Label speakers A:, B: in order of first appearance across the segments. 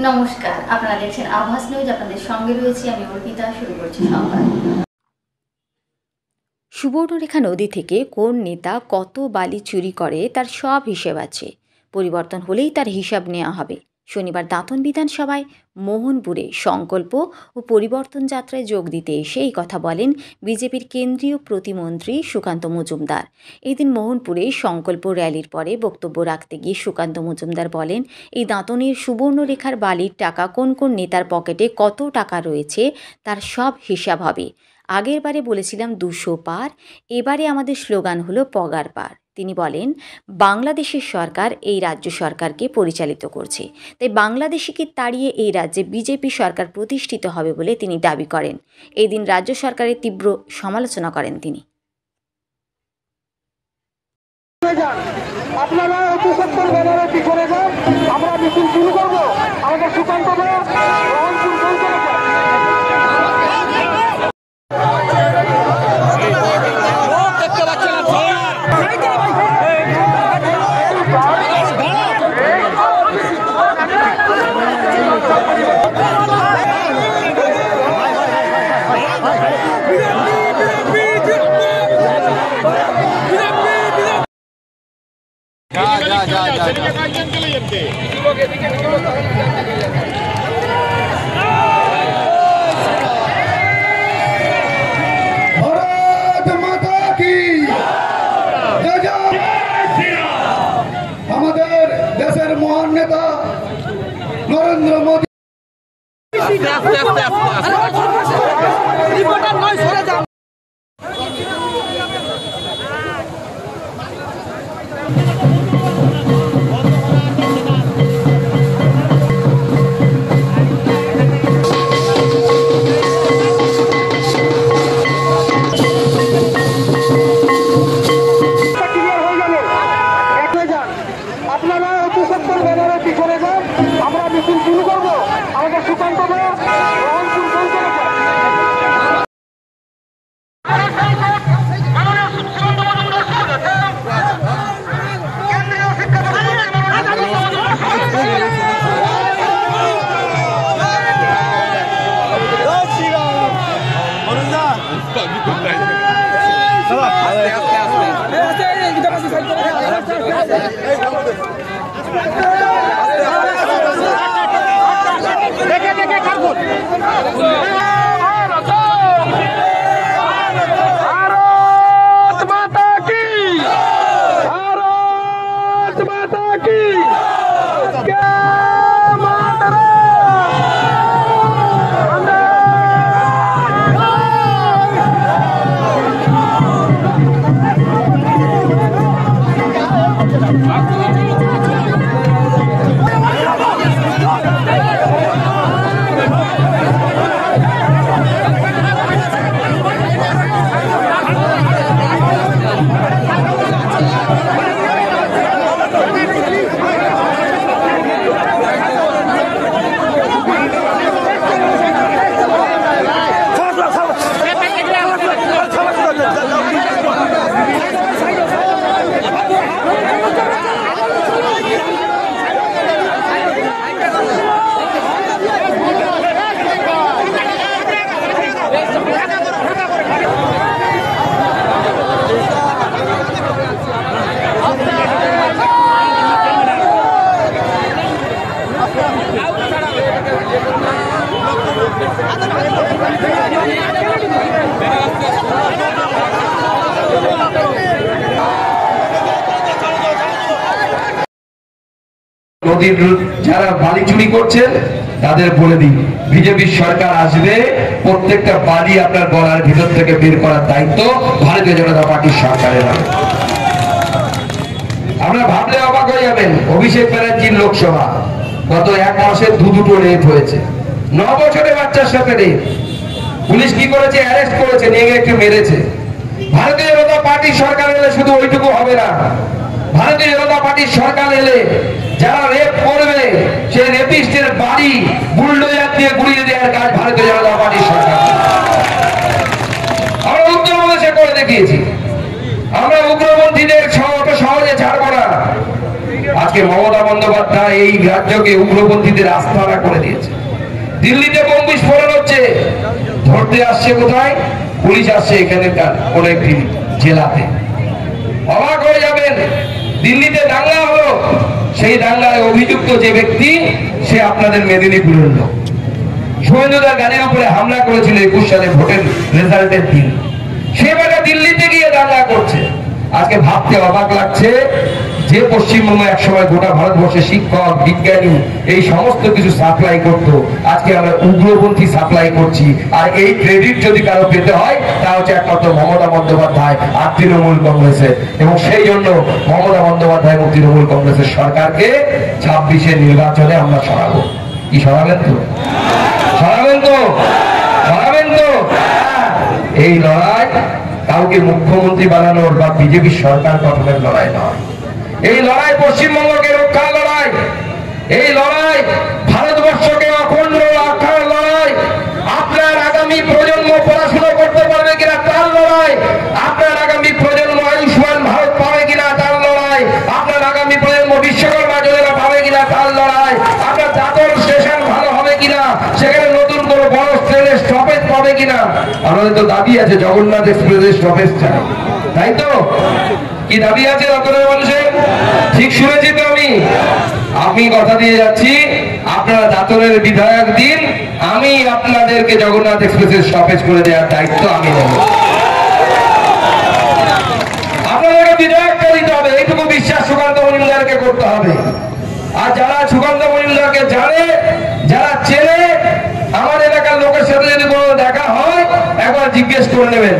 A: নমস্কার, আপনারা দেখছেন আভাস নিউজ। আপনাদের সঙ্গে রয়েছি আমি অর্পিতা। শুরু করছি সংবাদ।
B: সুবর্ণরেখা নদী থেকে কোন নেতা কত বালি চুরি করে তার সব হিসেব আছে। পরিবর্তন হলেই তার হিসাব নেওয়া হবে। শনিবার দাঁতন বিধানসভায় মোহনপুরে সংকল্প ও পরিবর্তন যাত্রায় যোগ দিতে এসে এই কথা বলেন বিজেপির কেন্দ্রীয় প্রতিমন্ত্রী সুকান্ত মজুমদার। এদিন মোহনপুরে সংকল্প র্যালির পরে বক্তব্য রাখতে গিয়ে সুকান্ত মজুমদার বলেন, এই দাঁতনের সুবর্ণরেখার বালির টাকা কোন কোন নেতার পকেটে কত টাকা রয়েছে তার সব হিসাব হবে। আগের বারে বলেছিলাম 200 পার, এবারে আমাদের স্লোগান হলো পগার পার। তিনি বলেন, বাংলাদেশের সরকার এই রাজ্য সরকারকে পরিচালিত করছে, তাই বাংলাদেশিকে তাড়িয়ে এই রাজ্যে বিজেপি সরকার প্রতিষ্ঠিত হবে বলে তিনি দাবি করেন। এই দিন রাজ্য সরকারের তীব্র সমালোচনা করেন তিনি।
C: আপনারা অতি সত্তর ব্যানারে কি করে যান, আমরা মিছিল শুরু করবো। আমাদের সুকান্ত আমাদের দেশের মহান নেতা নরেন্দ্র মোদী আমরা মিছিল শুরু করবো। আমাদের সুকান্ত
D: নদীর যারা বালি চুরি করছেন তাদের বলে দিন, বিজেপির সরকার আসবে, প্রত্যেকটা বালি আপনার গলার ভিতর থেকে বের করার দায়িত্ব ভারতীয় জনতা পার্টির সরকারের হবে। আমরা ভাবলে অবাক হয়ে যাবেন, অভিষেক ব্যানার্জির লোকসভা গত 1 মাসে দুটো রেপ হয়েছে, 9 বছরের বাচ্চার সাথে রেপ। পুলিশ কি করেছে? অ্যারেস্ট করেছে, নিয়ে গিয়ে একটু মেরেছে। ভারতীয় জনতা পার্টির সরকার এলে শুধু ওইটুকু হবে না, ভারতীয় জনতা পার্টির সরকার এলে যারা রেপ করবে সেই রেপিস্টের বাড়ি বুলডোজার দিয়ে গুড়িয়ে দেওয়ার কাজ ভারতীয় জনতা পার্টির সরকার। আমরা উত্তরপ্রদেশে করে দেখিয়েছি। আমরা উগ্রপন্থীদের সহজে ছাড়বো না। আজকে মমতা বন্দ্যোপাধ্যায় এই রাজ্যকে উগ্রপন্থীদের আস্তানা করে দিয়েছে। দিল্লিতে বোম বিস্ফোরণ হচ্ছে, ধরতে আসছে কোথায়? পুলিশ আসছে এখানকার কোন একটি জেলাতে। অবাক হয়ে যাবেন, দিল্লিতে দাঙ্গা হলো, সেই দাঙ্গায় অভিযুক্ত যে ব্যক্তি সে আপনাদের মেদিনীপুরের লোক। শুভেন্দুদার গাড়ির উপরে হামলা করেছিল 21 সালে ভোটের রেজাল্টের দিন, সে বেটা দিল্লিতে গিয়ে দাঙ্গা করছে। আজকে ভাবতে অবাক লাগছে যে পশ্চিমবঙ্গ একসময় গোটা ভারতবর্ষে শিক্ষক, বিজ্ঞানী এই সমস্ত কিছু সাপ্লাই করত, আজকে আমরা উগ্রপন্থী সাপ্লাই করছি। আর এই ক্রেডিট যদি কারো পেতে হয় তা হচ্ছে একমাত্র মমতা বন্দ্যোপাধ্যায় আর তৃণমূল কংগ্রেসের। এবং সেই জন্য মমতা বন্দ্যোপাধ্যায় এবং তৃণমূল কংগ্রেসের সরকারকে 26-এর নির্বাচনে আমরা সরাবো। কি সরাবেন তো? সরাবেন তো? সরাবেন তো? এই লড়াই কাউকে মুখ্যমন্ত্রী বানানোর বা বিজেপি সরকার গঠনের লড়াই নয়। এই লড়াই পশ্চিমবঙ্গকে রক্ষার লড়াই, এই লড়াই ভারতবর্ষকে অখণ্ড রাখার লড়াই। আপনার আগামী প্রজন্ম পড়াশোনা করতে পারবে কিনা তার লড়াই, আপনার আগামী প্রজন্ম আয়ুষ্মান ভারত পাবে কিনা তার লড়াই, আপনার আগামী প্রজন্ম বিশ্বকর্মা যোজনা পাবে কিনা তার লড়াই, আপনার দাদর স্টেশন ভালো হবে কিনা, সেখানে নতুন কোনো বড় ট্রেনের স্টপেজ পাবে কিনা। আমাদের তো দাবি আছে জগন্নাথ এক্সপ্রেসের স্টপেজ চাই, তাই তো? কি দাবি আছে রতনের মানুষের? ঠিক শুনেছি তো আমি কথা দিয়ে যাচ্ছি, আপনারা দাঁতনের বিধায়ক দিন, আমি আপনাদেরকে জগন্নাথ এক্সপ্রেসের স্টপেজ করে দেওয়ার দায়িত্ব আমি নেব। আপনাদেরকে বিধায়কটা দিতে হবে, এইটুকু বিশ্বাস সুকান্ত মজুমদারকে করতে হবে। আর যারা সুকান্ত মজুমদারকে জানে, যারা চেনে, আমার এলাকার লোকের সাথে যদি কোনো দেখা হয় একবার জিজ্ঞেস করে নেবেন।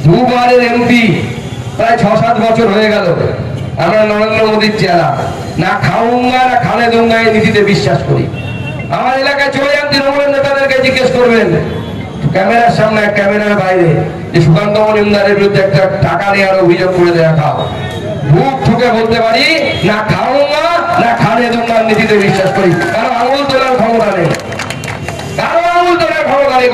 D: দুবারের এমপি, প্রায় 6-7 বছর হয়ে গেল। আমরা নরেন্দ্র মোদীর চেলা, না খাউঙ্গা না খানে দুঙ্গা এই নীতিতে বিশ্বাস করি। আমার এলাকায় চলে যান, তৃণমূলের নেতাদেরকে জিজ্ঞেস করবেন ক্যামেরার সামনে, ক্যামেরার বাইরে, যে সুকান্ত মজুমদারের বিরুদ্ধে একটা টাকা নেওয়ার অভিযোগ করে দেখাও। বুক ঠুকে বলতে পারি, না খাউঙ্গা না খানে দুঙ্গার নীতিতে বিশ্বাস করি। কারো আঙুল তোলার ক্ষমতা নেই, কারো আঙুল তোলার ক্ষমতা নেই।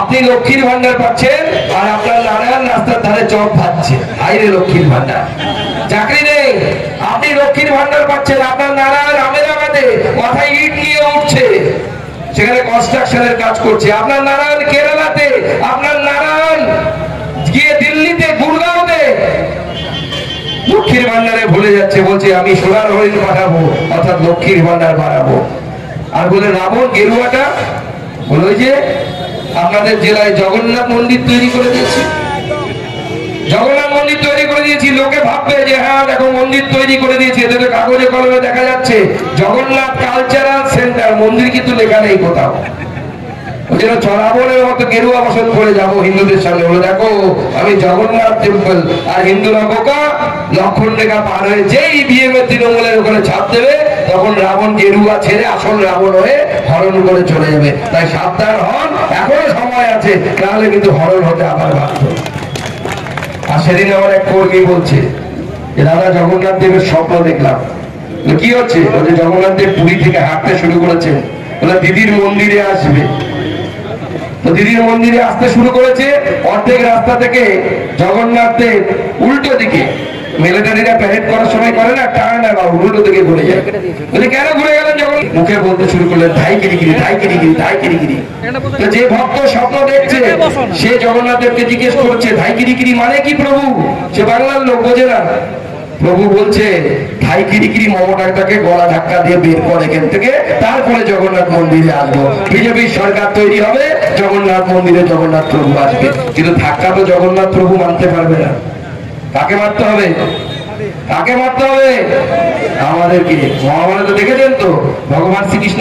D: আপনি লক্ষ্মীর ভান্ডার পাচ্ছেন আর আপনার নারায়ণ রাস্তার ধারে চপ খাচ্ছে, আইরে লক্ষ্মীর ভান্ডার। চাকরি নেই, আপনি লক্ষ্মীর ভান্ডার পাচ্ছেন, আপনার নারায়ণ আমেদাবাদে মাথায় ইট নিয়ে উঠছে, সেখানে কনস্ট্রাকশনের কাজ করছে। আপনার নারায়ণ কেরালাতে, আপনার নারায়ণ গিয়ে দিল্লিতে, গুরগাঁওতে লক্ষ্মীর ভান্ডারে ভুলে যাচ্ছে, বলছে আমি সোনার হরিণ পাঠাবো, অর্থাৎ লক্ষ্মীর ভান্ডার বাড়াবো। আর বলে রাবণ গেরুয়াটা বলে, ওই যে আপনাদের জেলায় জগন্নাথ মন্দির তৈরি করে দিয়েছি, জগন্নাথ মন্দির তৈরি করে দিয়েছি। লোকে ভাববে যে হ্যাঁ দেখো মন্দির তৈরি করে দিয়েছি, এদের কাগজে কলমে দেখা যাচ্ছে জগন্নাথ কালচারাল সেন্টার, মন্দির কিন্তু লেখা নেই কোথাও। ওই জন্য চড়াবনের মতো গেরুয়া বসত করে যাবো হিন্দুদের সামনে, বলে দেখো আমি জগন্নাথ টেম্পল। আর হিন্দুরা বোকা, লক্ষণ রেখা পার হয়ে যেই বিএমএ তৃণমূলের ওখানে ছাপ দেবে, তখন রাবণ গেরুয়া ছেড়ে আসল রাবণ হয়ে হরণ করে চলে যাবে। তাই সাবধান হন, এখনো সময় আছে, তাহলে কিন্তু হরণ হতে আবার বাধ্য। আর সেদিন আমার এক কর্মী বলছে যে দাদা জগন্নাথ দেবের স্বপ্ন দেখলাম। কি হচ্ছে? বলছে জগন্নাথ দেব পুরী থেকে হাঁটতে শুরু করেছেন, বলে দিদির মন্দিরে আসবে। তো দিদির মন্দিরে আসতে শুরু করেছে, অর্ধেক রাস্তা থেকে জগন্নাথ দেব উল্টো দিকে, মিলিটারিরা প্যারেড করার সময় করে না, টানে না বাবু, উল্টো দিকে ঘুরে যায়। বলে কেন ঘুরে গেলেন? যখন মুখে বলতে শুরু করলেন ধাই কিরিগিরি, ধাই কিরিগিরি, ধাই কিরিগিরি। তো যে ভক্ত স্বপ্ন দেখছে সে জগন্নাথ দেবকে জিজ্ঞেস করছে ধাই কিরিগিরি মানে কি প্রভু? সে বাংলার লোক, বোঝে না। প্রভু বলছে ধাই কিরিগিরি মমতাকে গলা ধাক্কা দিয়ে বের করে এখান থেকে, তারপরে জগন্নাথ মন্দিরে আসবো। বিজেপির সরকার তৈরি হবে, জগন্নাথ মন্দিরে জগন্নাথ প্রভু আসবে। কিন্তু ধাক্কা তো জগন্নাথ প্রভু মানতে পারবে না। কাকে মারতে হবে? কাকে মারতে হবে? আমাদেরকে। মহাভারতে দেখেছেন তো ভগবান শ্রীকৃষ্ণ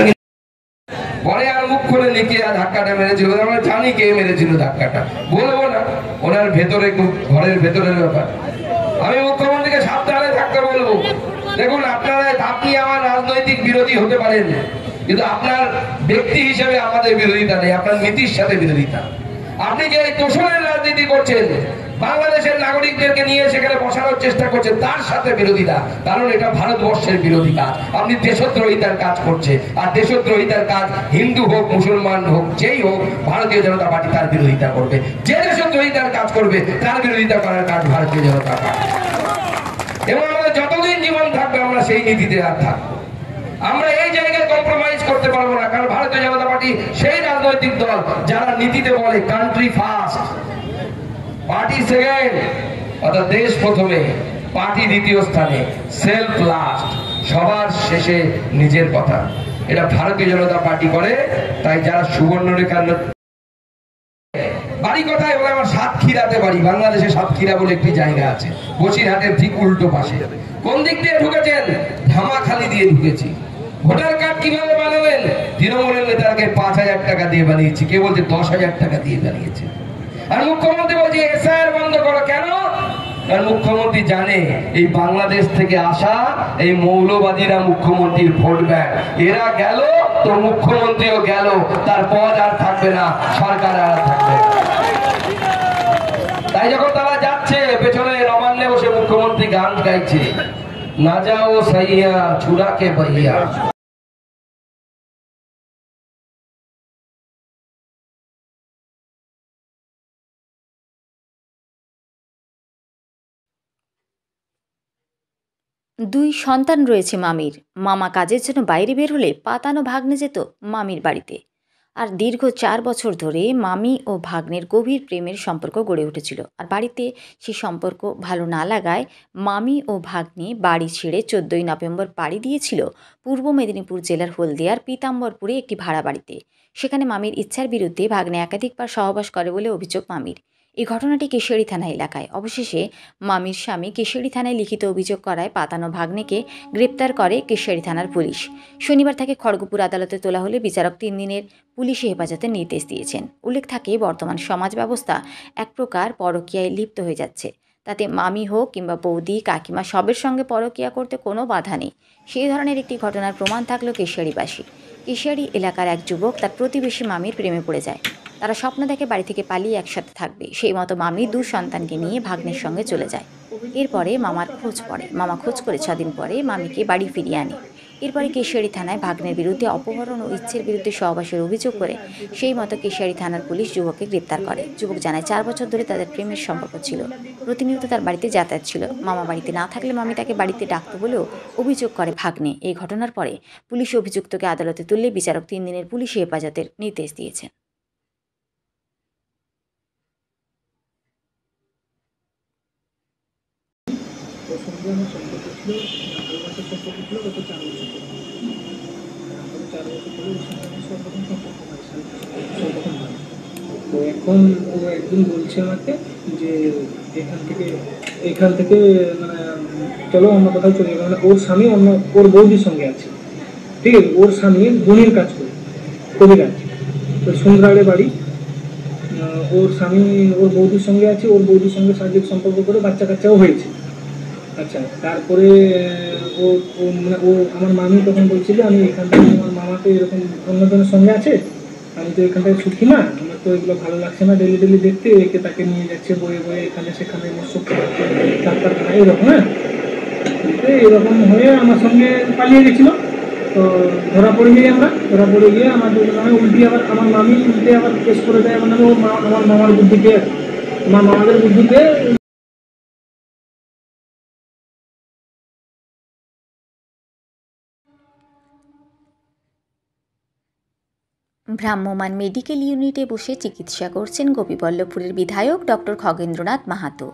D: পরে আর মুখ করে লিখে ধাক্কাটা মেরেছিল, আমরা জানি কে মেরেছিল ধাক্কাটা, বলবো না, ওনার ভেতরে ঘরের ভেতরের ব্যাপার। আমি মুখ্যমন্ত্রীকে সাবধানে থাকতে বলবো। দেখুন আপনি আমার রাজনৈতিক বিরোধী হতে পারেন, কিন্তু আপনার ব্যক্তি হিসেবে আমাদের বিরোধিতা নেই, আপনার নীতির সাথে বিরোধিতা। আপনি যে এই তোষণের রাজনীতি করছেন, বাংলাদেশের নাগরিকদেরকে নিয়ে সেখানে বসানোর চেষ্টা করছেন, তার সাথে বিরোধিতা। কারণ এটা ভারতবর্ষের বিরোধী কাজ, আপনি দেশদ্রোহিতার কাজ করছে। আর দেশদ্রোহিতার কাজ হিন্দু হোক, মুসলমান হোক, যেই হোক, ভারতীয় জনতা পার্টি তার বিরোধিতা করবে। যে দেশদ্রোহিতার কাজ করবে তার বিরোধিতা করার কাজ ভারতীয় জনতা পার্টি। এবং আমাদের যতদিন জীবন থাকবে আমরা সেই নীতিতে আর থাকবো। আমরা এই জায়গায় কম্প্রোমাইজ করতে পারবো না, কারণ ভারতীয় জনতা পার্টি সেই রাজনৈতিক দল যারা নীতিতে বলে কান্ট্রি ফার্স্ট, পার্টি সেকেন্ড, অর্থাৎ দেশ প্রথমে, পার্টি দ্বিতীয় স্থানে, সেলফ লাস্ট, সবার শেষে নিজের কথা। এটা ভারতীয় জনতা পার্টি করে। তাই যারা সুবর্ণরেখার বাড়ি কোথায় বলে, আমার সাতক্ষীরাতে বাড়ি। বাংলাদেশে সাতক্ষীরা বলে একটি জায়গা আছে, বসিরহাটের ঠিক উল্টো পাশে। কোন দিক দিয়ে ঢুকেছেন? ধামাখালি দিয়ে ঢুকেছি। ভোটার কার্ড কিভাবে বানালেন? তৃণমূলের নেতাকে 5,000 টাকা দিয়ে বানিয়েছি, কে বলছে 10,000 টাকা দিয়ে বানিয়েছে। আর মুখ্যমন্ত্রী বলছে এসআইআর বন্ধ করো। কেন? কারণ মুখ্যমন্ত্রী জানে এই বাংলাদেশ থেকে আসা এই মৌলবাদীরা মুখ্যমন্ত্রীর ভোট ব্যাংক। এরা গেল তো মুখ্যমন্ত্রীও গেল, তার পদ আর থাকবে না, সরকার আর থাকবে। তাই যখন তারা যাচ্ছে, পেছনে নবান্নে বসে মুখ্যমন্ত্রী গান গাইছে, না যাও সাইয়া ছুড়াকে বইয়া।
B: দুই সন্তান রয়েছে মামির। মামা কাজের জন্য বাইরে বের হলে পাতানো ভাগ্নে যেত মামির বাড়িতে। আর দীর্ঘ 4 বছর ধরে মামি ও ভাগ্নের গভীর প্রেমের সম্পর্ক গড়ে উঠেছিল। আর বাড়িতে সে সম্পর্ক ভালো না লাগায় মামি ও ভাগ্নে বাড়ি ছেড়ে 14ই নভেম্বর পাড়ি দিয়েছিল পূর্ব মেদিনীপুর জেলার হলদিয়ার পীতাম্বরপুরে একটি ভাড়া বাড়িতে। সেখানে মামির ইচ্ছার বিরুদ্ধে ভাগ্নে একাধিকবার সহবাস করে বলে অভিযোগ মামির। এই ঘটনাটি কেশিয়াড়ি থানা এলাকায়। অবশেষে মামির স্বামী কেশিয়াড়ি থানায় লিখিত অভিযোগ করায় পাতানো ভাগ্নেকে গ্রেপ্তার করে কেশিয়াড়ি থানার পুলিশ। শনিবার তাকে খড়গপুর আদালতে তোলা হলে বিচারক 3 দিনের পুলিশি হেফাজতের নির্দেশ দিয়েছেন। উল্লেখ থাকে, বর্তমান সমাজ ব্যবস্থা এক প্রকার পরকীয়ায় লিপ্ত হয়ে যাচ্ছে। তাতে মামি হোক কিংবা বৌদি, কাকিমা, সবের সঙ্গে পরকীয়া করতে কোনো বাধা নেই। সেই ধরনের একটি ঘটনার প্রমাণ থাকলো কেশিয়াড়িবাসী। কেশিয়াড়ি এলাকার এক যুবক তার প্রতিবেশী মামির প্রেমে পড়ে যায়। তারা স্বপ্ন দেখে বাড়ি থেকে পালিয়ে একসাথে থাকবে। সেই মতো মামি 2 সন্তানকে নিয়ে ভাগ্নের সঙ্গে চলে যায়। এরপরে মামার খোঁজ পড়ে। মামা খোঁজ করে 6 দিন পরে মামিকে বাড়ি ফিরিয়ে আনে। এরপরে কেশিয়াড়ি থানায় ভাগ্নের বিরুদ্ধে অপহরণ ও ইচ্ছের বিরুদ্ধে সহবাসের অভিযোগ করে সেই মতো কেশিয়াড়ি থানার পুলিশ যুবককে গ্রেপ্তার করে। যুবক জানায় 4 বছর ধরে তাদের প্রেমের সম্পর্ক ছিল। প্রতিনিয়ত তার বাড়িতে যাতায়াত ছিল। মামা বাড়িতে না থাকলে মামি তাকে বাড়িতে ডাকত বলেও অভিযোগ করে ভাগ্নে। এই ঘটনার পরে পুলিশ অভিযুক্তকে আদালতে তুললে বিচারক 3 দিনের পুলিশি হেফাজতের নির্দেশ দিয়েছেন।
E: ওর সঙ্গে আমার সম্পর্ক ছিল, ভালোবাসার সম্পর্ক ছিল গত 4 বছর ধরে। 4 বছর ধরে ওর সঙ্গে আমার সর্বপ্রথম সম্পর্ক হয়, সর্বপ্রথম হয়। তো এখন ও একদিন বলছে আমাকে যে এখান থেকে মানে চলো অন্য কোথাও চলে যাবে। মানে ওর স্বামী অন্য ওর বৌদির সঙ্গে আছে, ঠিক আছে? ওর স্বামী বনির কাজ করে, কবিরাজ। তো সুন্দরাড়ে বাড়ি। ওর স্বামী ওর বৌদির সঙ্গে আছে, ওর বৌদির সঙ্গে শারীরিক সম্পর্ক করে বাচ্চা কাচ্চাও হয়েছে। আচ্ছা, তারপরে ও আমার মামি তখন বলছিল আমি এখান থেকে আমার মামাকে এরকম অন্যজনের সঙ্গে আছে, আমি তো এখানটায় সুখী না, আমার তো এগুলো ভালো লাগছে না ডেলি ডেলি দেখতে, একে তাকে নিয়ে যাচ্ছে বয়ে বয়ে এখানে সেখানে ডাক্তারখানা এরকম। হ্যাঁ, এরকম হয়ে আমার সঙ্গে পালিয়ে গেছিলো। তো ধরা পড়ে গিয়ে আমার নামে উল্টে আবার আমার মামি আবার কেস করে দেয় আমার নামে। আমার মামার বুদ্ধিতে, আমার মামাদের বুদ্ধিতে।
B: ভ্রাম্যমাণ মেডিকেল ইউনিটে বসে চিকিৎসা করছেন গোপীবল্লভপুরের বিধায়ক ডক্টর খগেন্দ্রনাথ মাহাতো।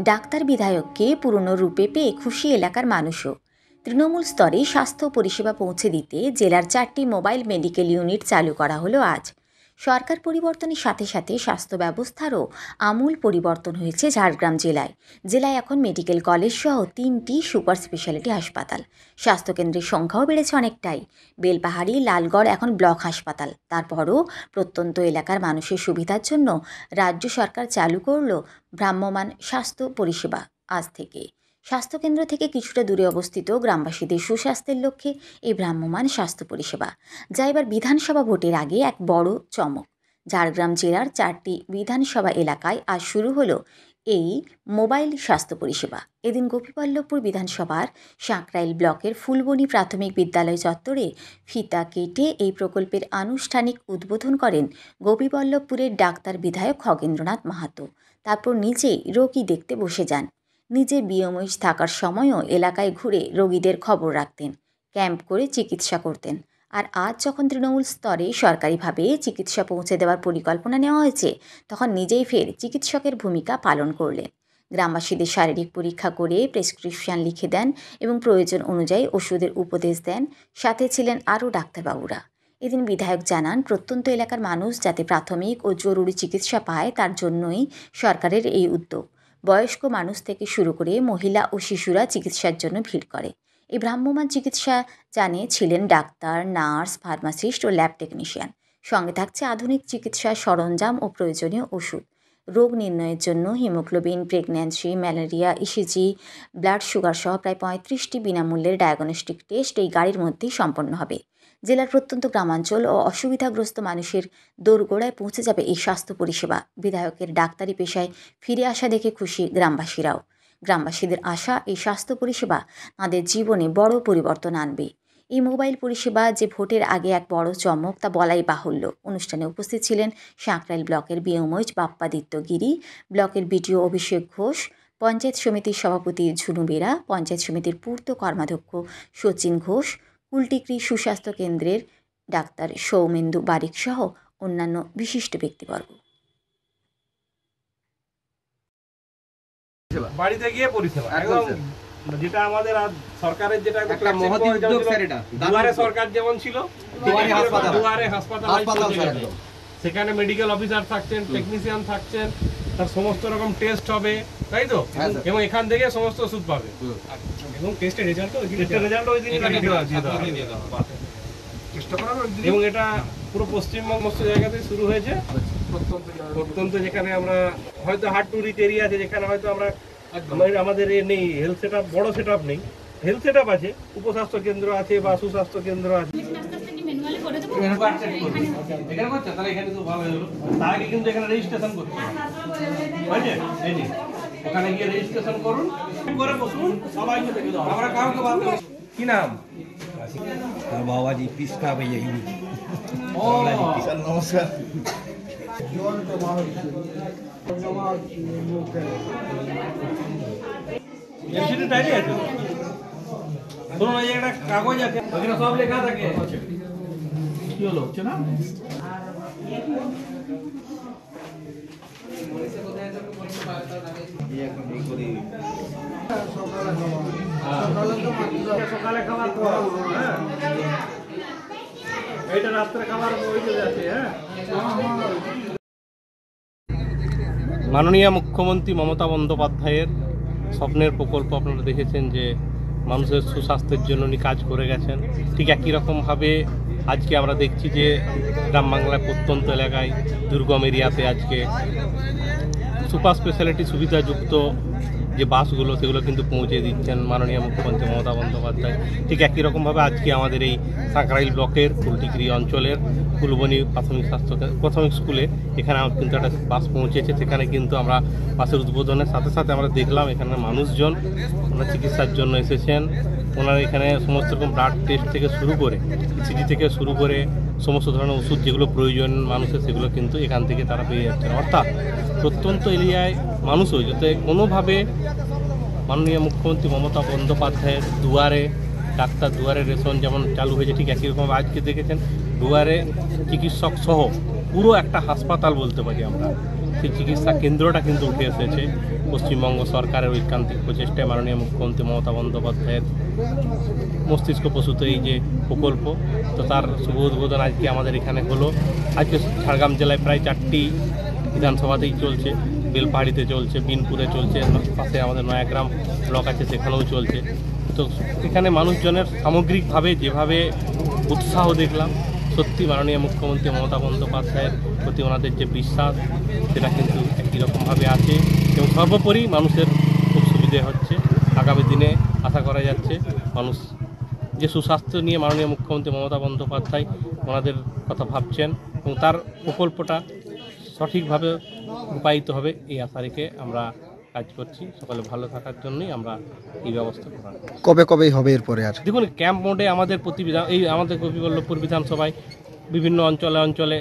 B: ডাক্তার বিধায়ককে পুরনো রূপে পেয়ে খুশি এলাকার মানুষও। তৃণমূল স্তরে স্বাস্থ্য পরিষেবা পৌঁছে দিতে জেলার 4টি মোবাইল মেডিকেল ইউনিট চালু করা হলো আজ। সরকার পরিবর্তনের সাথে সাথে স্বাস্থ্য ব্যবস্থারও আমূল পরিবর্তন হয়েছে ঝাড়গ্রাম জেলায়। জেলায় এখন মেডিকেল কলেজ সহ 3টি সুপার স্পেশালিটি হাসপাতাল। স্বাস্থ্যকেন্দ্রের সংখ্যাও বেড়েছে অনেকটাই। বেলপাহাড়ি, লালগড় এখন ব্লক হাসপাতাল। তারপরও প্রত্যন্ত এলাকার মানুষের সুবিধার জন্য রাজ্য সরকার চালু করল ভ্রাম্যমাণ স্বাস্থ্য পরিষেবা আজ থেকে। স্বাস্থ্যকেন্দ্র থেকে কিছুটা দূরে অবস্থিত গ্রামবাসীদের সুস্বাস্থ্যের লক্ষ্যে এই ভ্রাম্যমাণ স্বাস্থ্য পরিষেবা, যা এবার বিধানসভা ভোটের আগে এক বড় চমক। ঝাড়গ্রাম জেলার 4টি বিধানসভা এলাকায় আজ শুরু হলো এই মোবাইল স্বাস্থ্য পরিষেবা। এদিন গোপীবল্লভপুর বিধানসভার সাঁকরাইল ব্লকের ফুলবনী প্রাথমিক বিদ্যালয় চত্বরে ফিতা কেটে এই প্রকল্পের আনুষ্ঠানিক উদ্বোধন করেন গোপীবল্লভপুরের ডাক্তার বিধায়ক খগেন্দ্রনাথ মাহাতো। তারপর নিজেই রোগী দেখতে বসে যান। নিজে বিএমওইচ থাকার সময়ও এলাকায় ঘুরে রোগীদের খবর রাখতেন, ক্যাম্প করে চিকিৎসা করতেন। আর আজ যখন তৃণমূল স্তরে সরকারিভাবে চিকিৎসা পৌঁছে দেওয়ার পরিকল্পনা নেওয়া হয়েছে, তখন নিজেই ফের চিকিৎসকের ভূমিকা পালন করলেন। গ্রামবাসীদের শারীরিক পরীক্ষা করে প্রেসক্রিপশন লিখে দেন এবং প্রয়োজন অনুযায়ী ওষুধের উপদেশ দেন। সাথে ছিলেন আরও ডাক্তারবাবুরা। এদিন বিধায়ক জানান, প্রত্যন্ত এলাকার মানুষ যাতে প্রাথমিক ও জরুরি চিকিৎসা পায় তার জন্যই সরকারের এই উদ্যোগ। বয়স্ক মানুষ থেকে শুরু করে মহিলা ও শিশুরা চিকিৎসার জন্য ভিড় করে। এই ভ্রাম্যমাণ চিকিৎসা জানে ছিলেন ডাক্তার, নার্স, ফার্মাসিস্ট ও ল্যাব টেকনিশিয়ান। সঙ্গে থাকছে আধুনিক চিকিৎসার সরঞ্জাম ও প্রয়োজনীয় ওষুধ। রোগ নির্ণয়ের জন্য haemoglobin, pregnancy, malaria, ECG, blood sugar সহ প্রায় 35টি বিনামূল্যের ডায়াগনস্টিক টেস্ট এই গাড়ির মধ্যেই সম্পন্ন হবে। জেলার প্রত্যন্ত গ্রামাঞ্চল ও অসুবিধাগ্রস্ত মানুষের দোরগোড়ায় পৌঁছে যাবে এই স্বাস্থ্য পরিষেবা। বিধায়কের ডাক্তারি পেশায় ফিরে আসা দেখে খুশি গ্রামবাসীরাও। গ্রামবাসীদের আশা, এই স্বাস্থ্য পরিষেবা তাঁদের জীবনে বড় পরিবর্তন আনবে। এই মোবাইল পরিষেবা যে ভোটের আগে এক বড় চমক, তা বলাই বাহুল্য। অনুষ্ঠানে উপস্থিত ছিলেন সাঁকরাইল ব্লকের বিএমওইচ বাপ্পাদিত্য গিরি, ব্লকের বিডিও অভিষেক ঘোষ, পঞ্চায়েত সমিতির সভাপতি ঝুনু বেরা, পঞ্চায়েত সমিতির পূর্ত কর্মাধ্যক্ষ সচিন ঘোষ, কুলটিক্রি সুস্বাস্থ্য কেন্দ্রের ডাক্তার সৌমেন্দু বারিক সহ অন্যান্য বিশিষ্ট ব্যক্তিবর্গ।
F: বাড়িতে গিয়ে পরিষেবা একদম, যেটা আমাদের সরকারের যেটা
G: একটা মহৎ উদ্যোগ স্যার, এটা
F: দুয়ারে সরকার যেমন ছিল, দুয়ারে হাসপাতাল সেখানে মেডিকেল অফিসার থাকছেন, টেকনিশিয়ান থাকছেন, তার সমস্ত রকম টেস্ট হবে, তাই তো? এবং এখান থেকে সমস্ত ওষুধ পাবে এবং টেস্টের রেজাল্টও ওই দিন এবং এটা পুরো পশ্চিমবঙ্গ সমস্ত জায়গাতেই শুরু হয়েছে। প্রত্যন্ত যেখানে আমরা হয়তো হার্ড টু রিচ এরিয়া আছে, যেখানে হয়তো আমরা আমাদের নেই হেলথ সেট আপ, বড় সেট আপ নেই, হেলথ সেট আপ আছে, উপস্বাস্থ্য কেন্দ্র আছে বা সুস্বাস্থ্য কেন্দ্র আছে। তার আগে কিন্তু এখানে রেজিস্ট্রেশন করতে হবে, ওখানে গিয়ে রেজিস্ট্রেশন করুন, করে বসুন, সবাইকে আমরা কাউকে বলবো। কি নাম?
G: বাবাজি পিসকা ভাইয়া।
F: নমস্কার। এমসিটি ডায়েরি আছে, ধরুন এই একটা কাগজ আছে, ওখানে সব লেখা থাকে। কি হলো, হচ্ছে না? সকালে খাবার পর, হ্যাঁ, এইটা রাত্রে খাবার ওই যে আছে। হ্যাঁ, মাননীয় মুখ্যমন্ত্রী মমতা বন্দ্যোপাধ্যায়ের স্বপ্নের প্রকল্প আপনারা দেখেছেন যে মানুষের সুস্বাস্থ্যের জন্য উনি কাজ করে গেছেন। ঠিক একই রকমভাবে আজকে আমরা দেখছি যে গ্রাম বাংলার প্রত্যন্ত এলাকায়, দুর্গম এরিয়াতে আজকে সুপার স্পেশালিটি সুবিধাযুক্ত যে বাসগুলো, সেগুলো কিন্তু পৌঁছে দিচ্ছেন মাননীয় মুখ্যমন্ত্রী মমতা বন্দ্যোপাধ্যায়। ঠিক একই রকমভাবে আজকে আমাদের এই সাঁকরাইল ব্লকের কুলটিক্রি অঞ্চলের ফুলবনী প্রাথমিক স্কুলে এখানে কিন্তু একটা বাস পৌঁছেছে। সেখানে কিন্তু আমরা বাসের উদ্বোধনের সাথে সাথে আমরা দেখলাম এখানে মানুষজন ওনারা চিকিৎসার জন্য এসেছেন। ওনারা এখানে সমস্ত রকম ব্লাড টেস্ট থেকে শুরু করে, ইসিজি থেকে শুরু করে সমস্ত ধরনের ওষুধ যেগুলো প্রয়োজন মানুষের, সেগুলো কিন্তু এখান থেকে তারা পেয়ে যাচ্ছেন। অর্থাৎ প্রত্যন্ত এরিয়ায় মানুষও যাতে কোনোভাবে মাননীয় মুখ্যমন্ত্রী মমতা বন্দ্যোপাধ্যায়ের দুয়ারে ডাক্তার, দুয়ারে রেশন যেমন চালু হয়েছে, ঠিক একই রকম আজকে দেখেছেন দুয়ারে চিকিৎসক সহ পুরো একটা হাসপাতাল বলতে পারি আমরা, সেই চিকিৎসা কেন্দ্রটা কিন্তু উঠে এসেছে পশ্চিমবঙ্গ সরকারের ঐকান্তিক প্রচেষ্টায়। মাননীয় মুখ্যমন্ত্রী মমতা বন্দ্যোপাধ্যায়ের মস্তিষ্ক প্রসূত এই যে প্রকল্প, তো তার শুভ উদ্বোধন আজকে আমাদের এখানে হলো। আজকে ঝাড়গ্রাম জেলায় প্রায় 4টি বিধানসভাতেই চলছে, বেলপাহাড়িতে চলছে, বিনপুরে চলছে, পাশে আমাদের নয়াগ্রাম ব্লক আছে সেখানেও চলছে। তো এখানে মানুষজনের সামগ্রিকভাবে যেভাবে উৎসাহ দেখলাম, সত্যি মাননীয় মুখ্যমন্ত্রী মমতা বন্দ্যোপাধ্যায়ের প্রতি ওনাদের যে বিশ্বাস, সেটা কিন্তু একই রকমভাবে আছে এবং সর্বোপরি মানুষের খুব সুবিধে হচ্ছে। আগামী দিনে আশা করা যাচ্ছে মানুষ যে সুস্বাস্থ্য নিয়ে মাননীয় মুখ্যমন্ত্রী মমতা বন্দ্যোপাধ্যায় ওনাদের কথা ভাবছেন এবং তার প্রকল্পটা সঠিকভাবে রূপায়িত হবে, এই আশা রেখে আমরা কাজ করছি। সকলে ভালো থাকার জন্যই আমরা এই ব্যবস্থা করা।
H: কবে হবে এরপরে? আর
F: দেখুন, ক্যাম্প মোডে আমাদের আমাদের গোপীবল্লভপুর বিধানসভায় বিভিন্ন অঞ্চলে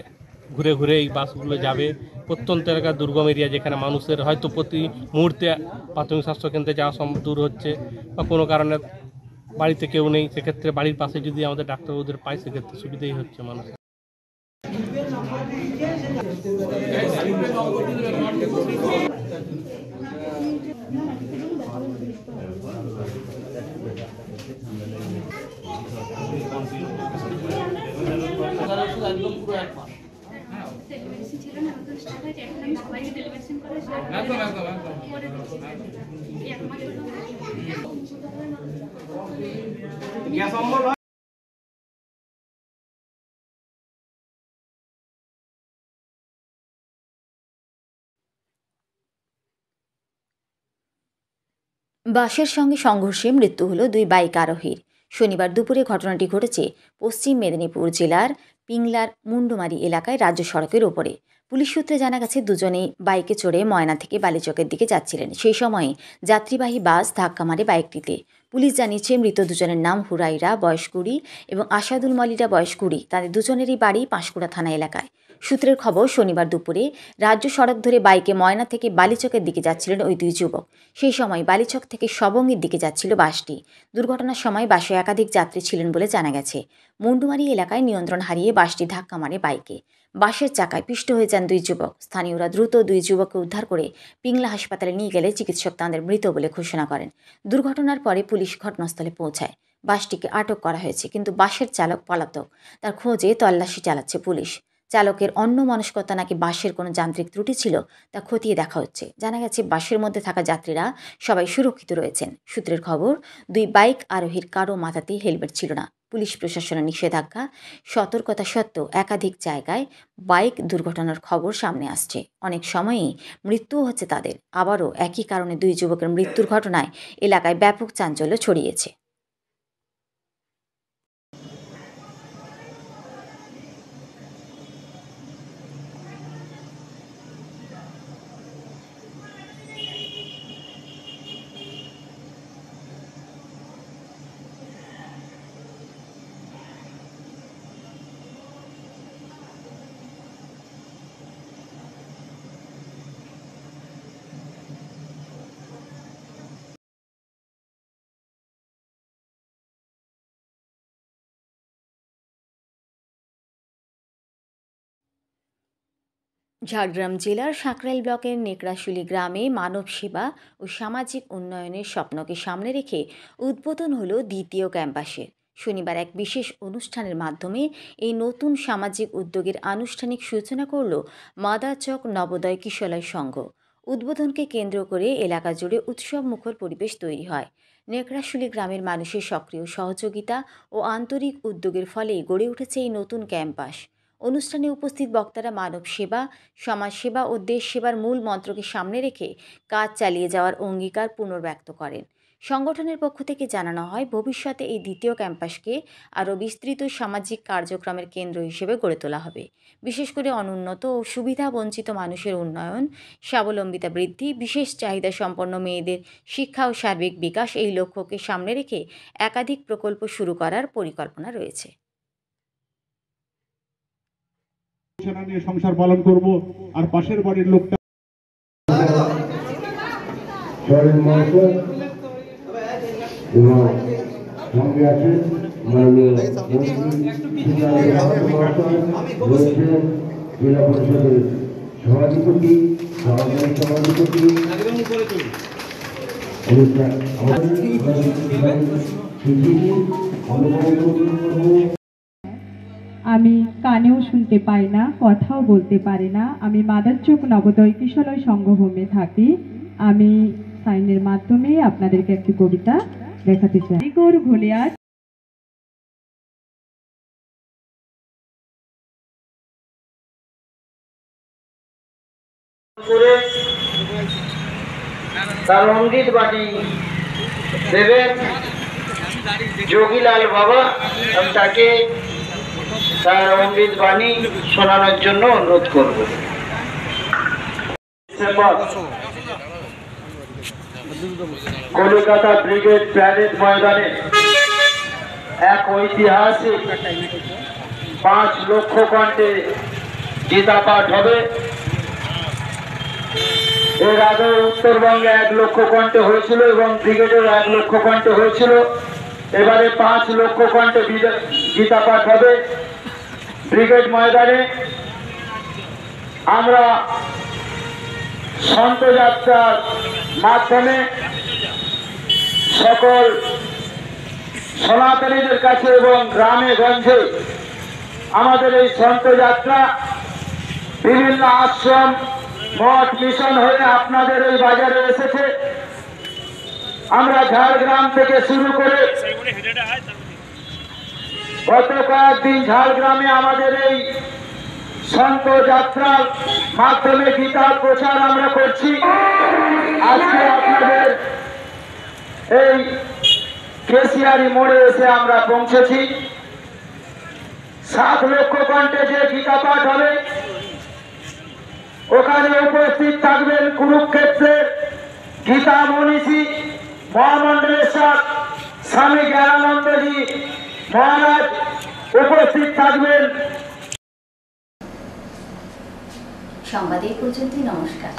F: ঘুরে ঘুরে এই বাসগুলো যাবে প্রত্যন্ত এলাকা দুর্গম এরিয়া, যেখানে মানুষের হয়তো প্রতি মুহূর্তে প্রাথমিক স্বাস্থ্যকেন্দ্রে যাওয়া দূর হচ্ছে, বা কোনো কারণে বাড়িতে কেউ নেই, সেক্ষেত্রে বাড়ির পাশে যদি আমাদের ডাক্তারবাবুদের পাই সেক্ষেত্রে সুবিধাই হচ্ছে মানুষ।
B: বাসের সঙ্গে সংঘর্ষে মৃত্যু হলো 2 বাইক আরোহীর। শনিবার দুপুরে ঘটনাটি ঘটেছে পশ্চিম মেদিনীপুর জেলার পিংলার মুন্ডুমারি এলাকায় রাজ্য সড়কের ওপরে। পুলিশ সূত্রে জানা গেছে, দুজনেই বাইকে চড়ে ময়না থেকে বালিচকের দিকে যাচ্ছিলেন। সেই সময় যাত্রীবাহী বাস ধাক্কা মারে বাইকটিতে। পুলিশ জানিয়েছে, মৃত দুজনের নাম হুরাইরা বয়স 20 এবং আসাদুল মলিরা বয়স 20। তাদের দুজনেরই বাড়ি পাঁশকুড়া থানা এলাকায়। সূত্রের খবর, শনিবার দুপুরে রাজ্য সড়ক ধরে বাইকে ময়না থেকে বালিচকের দিকে যাচ্ছিলেন ওই 2 যুবক। সেই সময় বালিচক থেকে সবঙ্গের দিকে যাচ্ছিল বাসটি। দুর্ঘটনার সময় বাসে একাধিক যাত্রী ছিলেন বলে জানা গেছে। মুন্ডুমারি এলাকায় নিয়ন্ত্রণ হারিয়ে বাসটি ধাক্কা মারে বাইকে। বাসের চাকায় পিষ্ট হয়ে যান 2 যুবক। স্থানীয়রা দ্রুত 2 যুবককে উদ্ধার করে পিংলা হাসপাতালে নিয়ে গেলে চিকিৎসক তাঁদের মৃত বলে ঘোষণা করেন। দুর্ঘটনার পরে পুলিশ ঘটনাস্থলে পৌঁছায়। বাসটিকে আটক করা হয়েছে, কিন্তু বাসের চালক পলাতক। তার খোঁজে তল্লাশি চালাচ্ছে পুলিশ। চালকের অন্যমনস্কতা নাকি বাসের কোনো যান্ত্রিক ত্রুটি ছিল তা খতিয়ে দেখা হচ্ছে। জানা গেছে, বাসের মধ্যে থাকা যাত্রীরা সবাই সুরক্ষিত রয়েছেন। সূত্রের খবর, 2 বাইক আরোহীর কারো মাথাতেই হেলমেট ছিল না। পুলিশ প্রশাসনের নিষেধাজ্ঞা, সতর্কতা সত্ত্বেও একাধিক জায়গায় বাইক দুর্ঘটনার খবর সামনে আসছে। অনেক সময়ই মৃত্যুও হচ্ছে তাদের। আবারও একই কারণে 2 যুবকের মৃত্যুর ঘটনায় এলাকায় ব্যাপক চাঞ্চল্য ছড়িয়েছে। ঝাড়গ্রাম জেলার সাঁকরাইল ব্লকের নেকড়াশুলি গ্রামে মানব সেবা ও সামাজিক উন্নয়নের স্বপ্নকে সামনে রেখে উদ্বোধন হলো 2য় ক্যাম্পাসের। শনিবার এক বিশেষ অনুষ্ঠানের মাধ্যমে এই নতুন সামাজিক উদ্যোগের আনুষ্ঠানিক সূচনা করল মাদারচক নবোদয় কিশলয় সংঘ। উদ্বোধনকে কেন্দ্র করে এলাকা জুড়ে উৎসবমুখর পরিবেশ তৈরি হয়। নেকড়াশুলি গ্রামের মানুষের সক্রিয় সহযোগিতা ও আন্তরিক উদ্যোগের ফলেই গড়ে উঠেছে এই নতুন ক্যাম্পাস। অনুষ্ঠানে উপস্থিত বক্তারা মানব সেবা, সমাজ সেবা ও দেশ সেবার মূল মন্ত্রকে সামনে রেখে কাজ চালিয়ে যাওয়ার অঙ্গীকার পুনর্ব্যক্ত করেন। সংগঠনের পক্ষ থেকে জানানো হয়, ভবিষ্যতে এই 2য় ক্যাম্পাসকে আরও বিস্তৃত সামাজিক কার্যক্রমের কেন্দ্র হিসেবে গড়ে তোলা হবে। বিশেষ করে অনুন্নত ও সুবিধা বঞ্চিত মানুষের উন্নয়ন, স্বাবলম্বিতা বৃদ্ধি, বিশেষ চাহিদা সম্পন্ন মেয়েদের শিক্ষা ও সার্বিক বিকাশ, এই লক্ষ্যকে সামনে রেখে একাধিক প্রকল্প শুরু করার পরিকল্পনা রয়েছে।
I: নিয়ে সংসার পালন করব, আর পাশের বাড়ির লোকটা
J: সঙ্গে আছে জেলা পরিষদের সভাধিপতি, সভাধিপতি
K: আমি কানেও শুনতে পাই না, কথাও বলতে পারি না। আমি মাদারচক নবোদয় কিশলয় সংঘ হোমে থাকি। আমি সাইনের মাধ্যমে আপনাদেরকে একটি কবিতা দেখাতে চাই। ইগোর ভুলিয়া
L: তার অমৃত বাণী দেবেন যোগীলাল বাবা। আমি তাকে তার অমৃত বাণী শোনানোর জন্য অনুরোধ করব। কলকাতা ব্রিগেড প্যারেড ময়দানে এক ঐতিহাসিক 5 লক্ষ কণ্ঠে গীতা পাঠ হবে। এর আগে উত্তরবঙ্গে 1 লক্ষ কণ্ঠে হয়েছিল এবং ব্রিগেডেও 1 লক্ষ কণ্ঠে হয়েছিল। এবারে 5 লক্ষ কণ্ঠে গীতা পাঠ হবে ব্রিগেড ময়দানে। আমরা সন্ত যাত্রার মাধ্যমে সকল সনাতনীদের কাছে এবং গ্রামে গঞ্জে আমাদের এই সন্ত যাত্রা বিভিন্ন আশ্রম মঠ মিশন হয়ে আপনাদের এই বাজারে এসেছে। আমরা ঝাড়গ্রাম থেকে শুরু করে গত কয়েকদিন ঝাড়গ্রামে আমাদের এই সন্ত যাত্রার মাধ্যমে গীতার প্রচার আমরা করছি। আজকে আপনাদের এই কেশিয়ারি মোড়ে এসে আমরা পৌঁছেছি। 7 লক্ষ কণ্ঠে যে গীতা পাঠ হবে, ওখানে উপস্থিত থাকবেন কুরুক্ষেত্রের গীতা মনীষী মহামন্ডলেশ্বর স্বামী জ্ঞানানন্দজি মহারাজ উপস্থিত থাকবেন।
A: সংবাদ এই পর্যন্তই। নমস্কার।